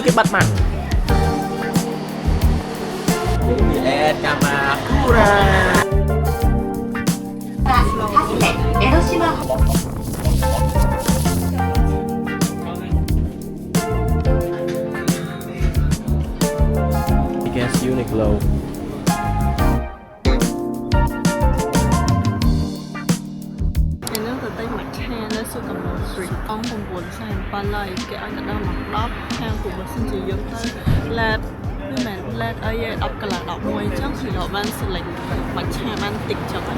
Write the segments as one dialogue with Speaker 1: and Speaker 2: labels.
Speaker 1: cái bắt mặt Juliet Kamakura Guess Uniqlo
Speaker 2: con cùng buồn sang ba lời cái anh đã đang mặc đắp hàng của một sinh chỉ dưỡng tới led với mẹ led ấy đọc cả là đọc môi chắc thì nó ban sự lệnh mặt cha ban tịch cho các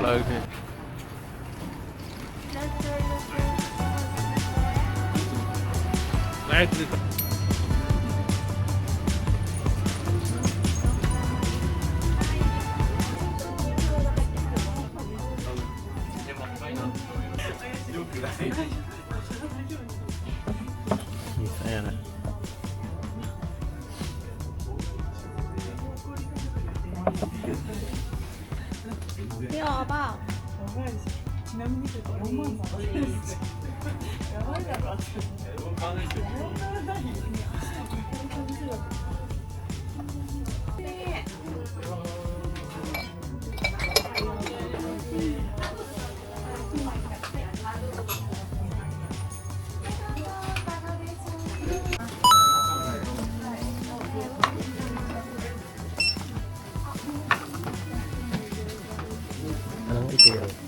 Speaker 1: lời kìa xe này
Speaker 2: 귀여워 봐
Speaker 1: Anong ito yun?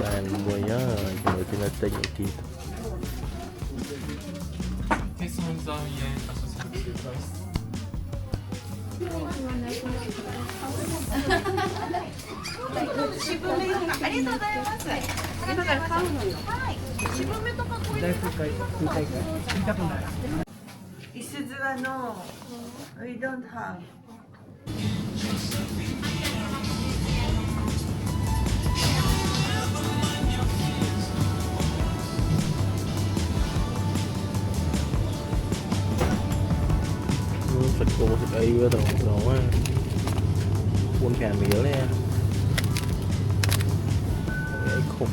Speaker 1: Bàn mùi nhá, rồi tinatin yung dito.
Speaker 3: No, we don't have.
Speaker 1: Thịt cua thịt y với đồ á quân cà mỉa nè cái khúc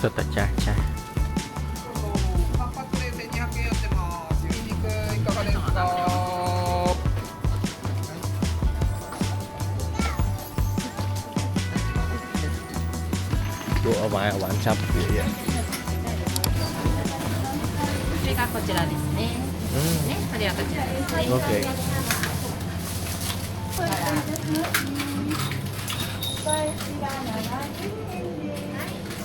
Speaker 1: rất là chà chàお前ワンチャップいや
Speaker 4: それがこちらですね。ね、それはこちらですね。
Speaker 1: オッケー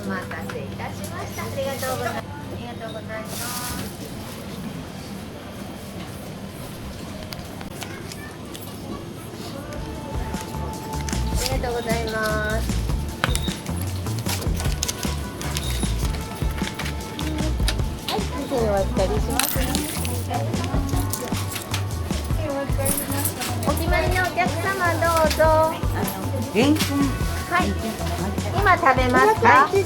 Speaker 4: お待たせいたしました。ありがとうございます。ありがとうございます。ありがとうございます。お預かりしますね。お決まりのお客様どうぞ。
Speaker 3: レンコン。
Speaker 4: はい。今食べますか？320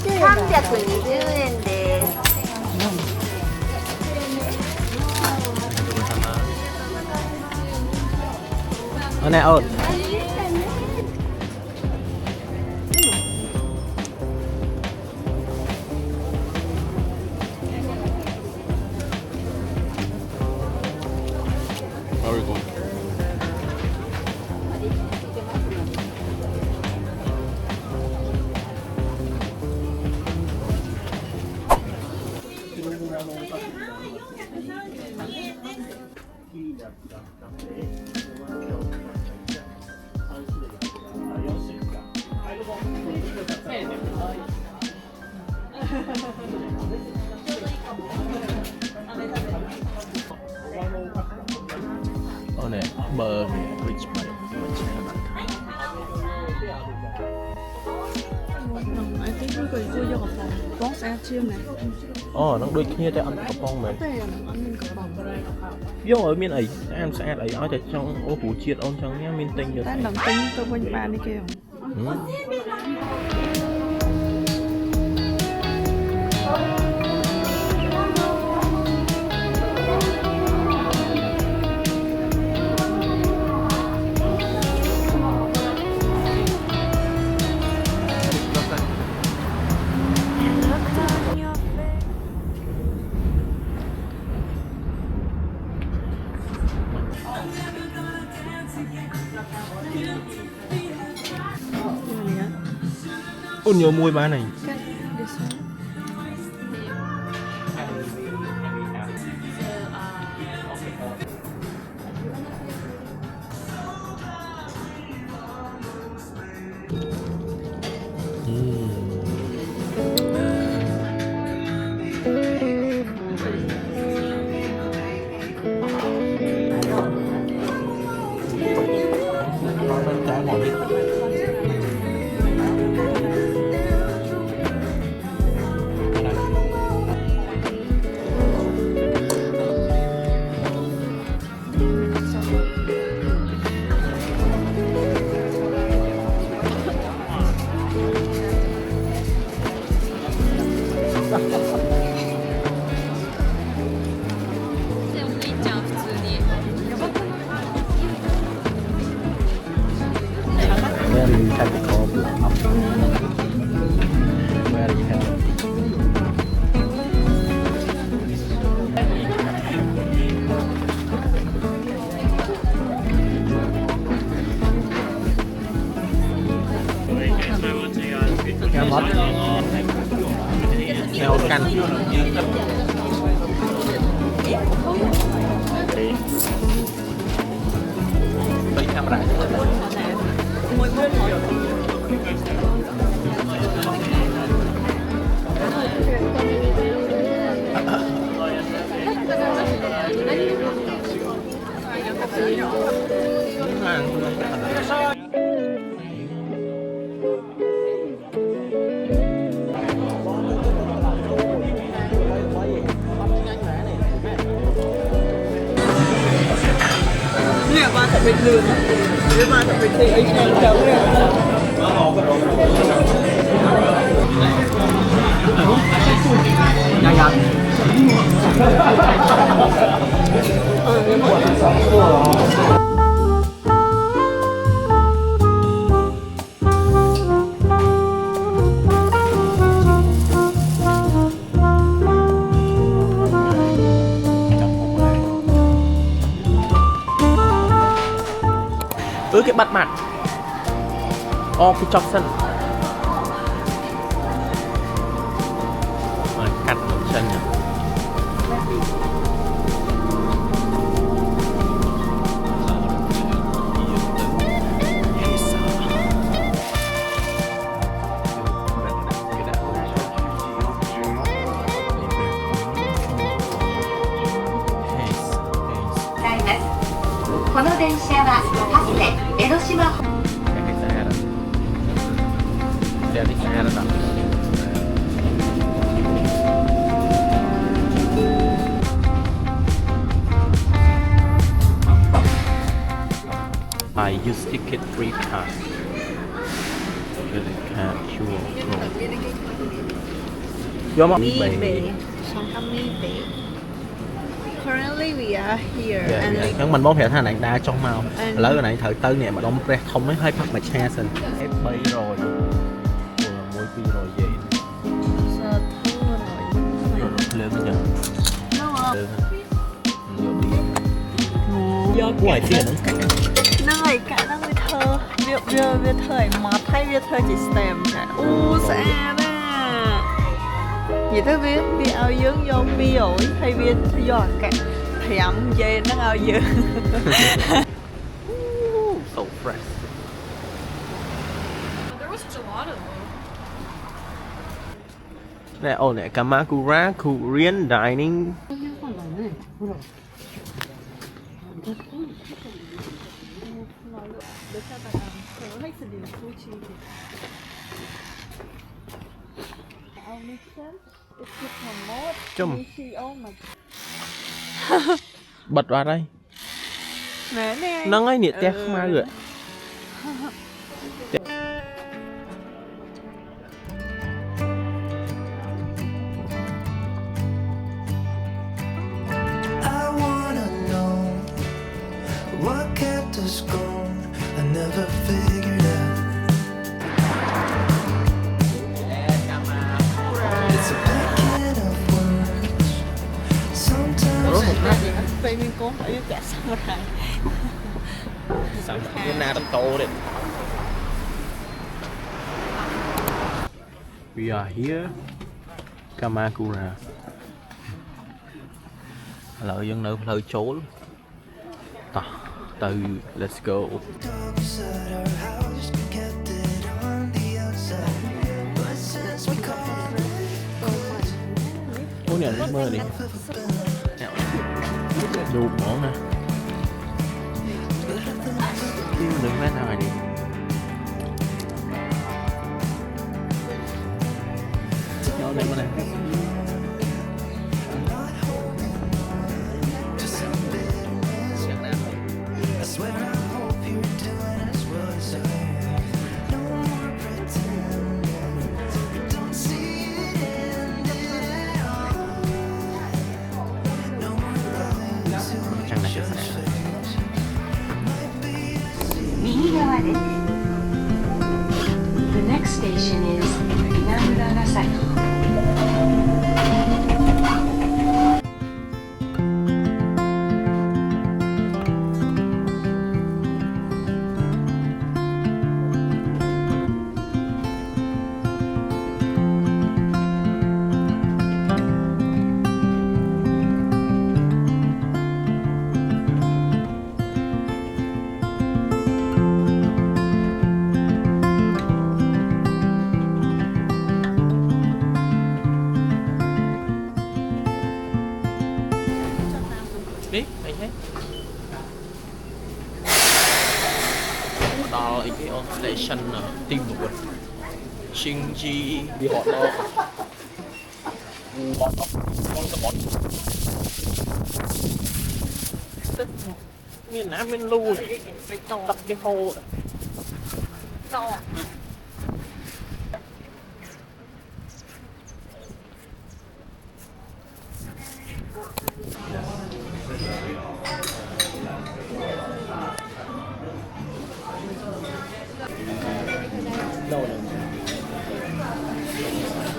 Speaker 4: 円です。
Speaker 1: ở nè ôn very good.
Speaker 2: cười vui cho cặp bóng sẽ chiêm này
Speaker 1: អូហ្នឹងដូចគ្នាតែអត់កំប៉ុងមែន
Speaker 2: តែអត់មានកំប៉ុង
Speaker 1: យកឲ្យមានអីស្អាតអីឲ្យតែចង់អូព្រោះជាតិអូនចង់ញ៉ាំមានទិញយក
Speaker 2: តែដល់ទិញទៅវិញបាននេះគេហ៎
Speaker 1: អូនយកមួយបានហើយ Very technical up. Very technical. Cá mất. Heo canh. Đây camera.
Speaker 2: Nè ba thật bình thường với ba thật bình thường anh em cháu nè
Speaker 1: Nhanh nhanh. Cái bắt mặt cái chọc sân cắt chân nhỉ. I use ticket 3 times. Really can't sure. Your mom
Speaker 2: Currently we are here and we
Speaker 1: ហ្នឹងមិនបងប្រាប់ថាណៃដាចុះមកឥឡូវណៃត្រូវទៅនេះម្ដុំព្រះធំហ្នឹងឲ្យផឹកមួយឆាសិន300 1 200 យេន លើកចឹងយកគួរឲ្យទៀតហ្នឹងកាច់
Speaker 2: ហ្នឹងហើយកាក់ហ្នឹងវាធ្វើវាធ្វើឲ្យម៉ត់ហើយវាធ្វើជា stem ចាអូស្អាតណានិយាយទៅវាឲ្យយើងយក200ហើយវាយកអាកាក់5 yen ហ្នឹងឲ្យយើង
Speaker 1: so fresh
Speaker 5: There was gelato.
Speaker 1: ណែអូន Kamakura Korean dining
Speaker 2: foundation it's to promote
Speaker 1: Chum.
Speaker 2: PCO មក
Speaker 1: bật vào đây
Speaker 2: ណែនេះ
Speaker 1: ហ្នឹងហើយនេះផ្ទះខ្មៅ
Speaker 5: I wanna know what kept us going. I never figured out. It's a big can of worms. Sometimes I
Speaker 2: ពេលមានកូនឲ្យវាចាក់សម្រាប់
Speaker 1: Cái na tao tô đấy. We are here Kamakura ឥឡូវយើងនៅផ្លូវចូលតោះទៅ let's go
Speaker 5: dog beside our house kept it on the outside. But since we called it,
Speaker 1: អូនេះមើលនេះឌូបហ្មងណាទីនឹងមែនហើយនេះចូលនេះមកនេះ
Speaker 5: I swear I hope you're doing as well as I am. No more pretending. Don't see it ending at all. No more lying to
Speaker 1: Chẳng là
Speaker 5: each
Speaker 1: cái
Speaker 5: other's
Speaker 1: gì.
Speaker 5: face. Might be a
Speaker 6: 右側です。The next station is 稲村ヶ崎。
Speaker 1: Đi, anh thấy đó là cái on station ở Tim Buồn Shinji đi họ đó miền Nam miền Lưu đặt cái hồ đâu này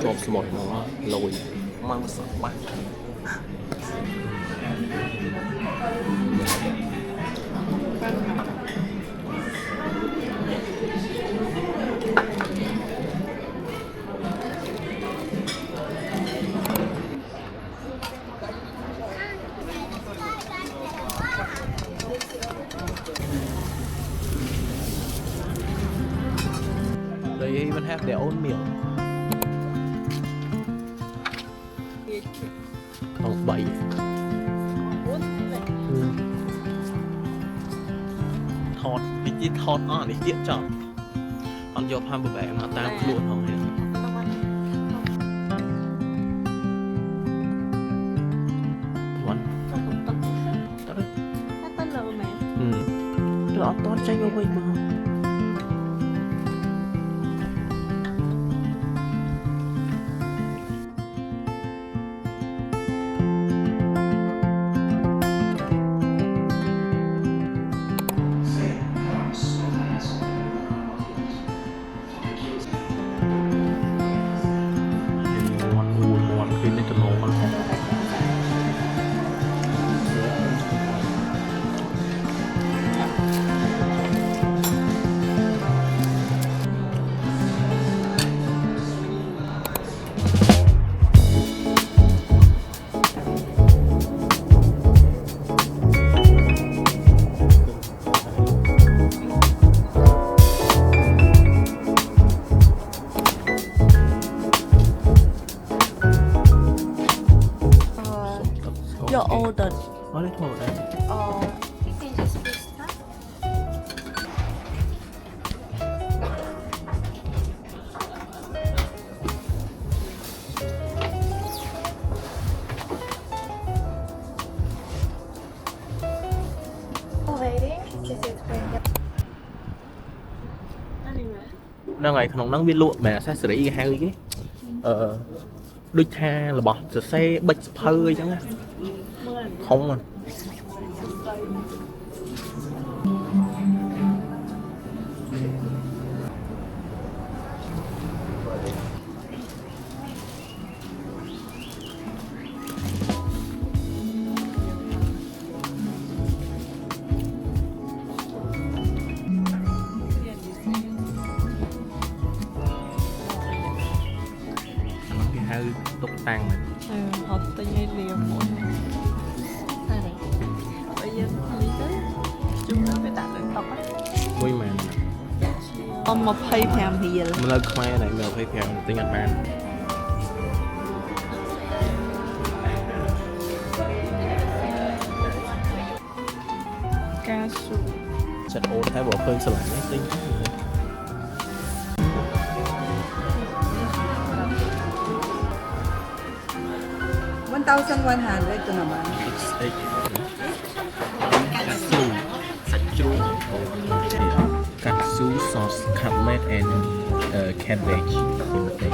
Speaker 1: chộp một nó lồi mang sợ bát They even have their own meal. Không bậy. Thọt, cái chiếc thọt on cái chiếc chọn. Còn vô tham bữa bẻ nó tam luôn không hết. Vẫn. Tao đấy.
Speaker 2: Tên lờ mẹ
Speaker 1: Lọ to chay vô mình mà. Mòn khi lên tận nổ mà. nó ngày không nắng biết luôn mà sẽ xử lý hai cái đôi tha là bỏ sẽ xe bạch phơi chẳng không à hơi tục tăng mà
Speaker 2: họ tự nhiên liều mỗi bây giờ nghĩ tới chúng nó phải đặt được tóc á
Speaker 1: vui mà
Speaker 2: ông mà pay phèm thì giờ
Speaker 1: mình lên khoe này mình phải theo tiếng Nhật Bản
Speaker 2: ca su
Speaker 1: chặt ô thái bộ khơi sờ lại mấy tinh
Speaker 3: 1,100 to naman.
Speaker 1: Katsu sauce cutlet and cabbage in the thing.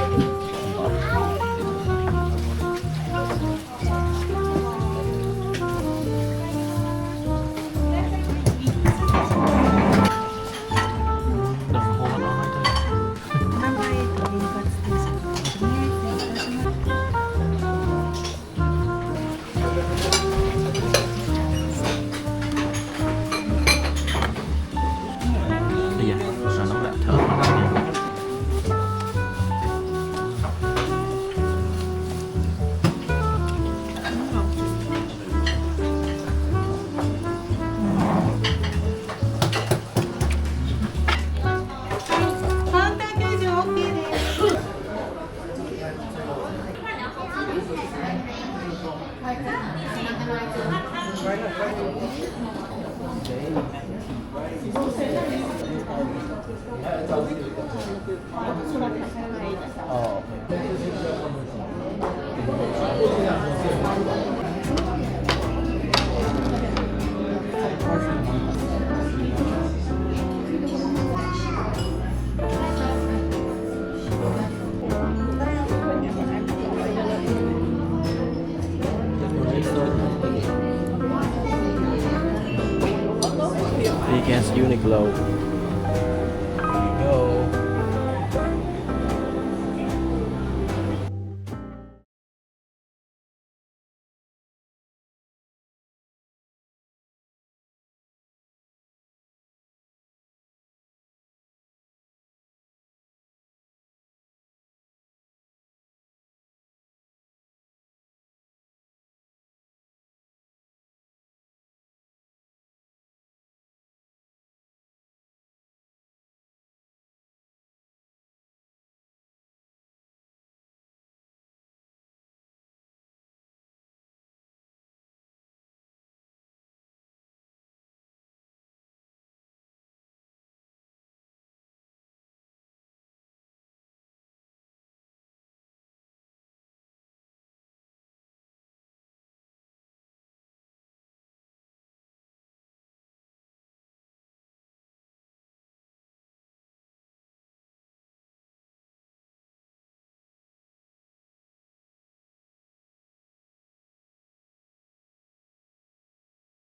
Speaker 1: Bây giờ nó đã thở Vegan's Uniqlo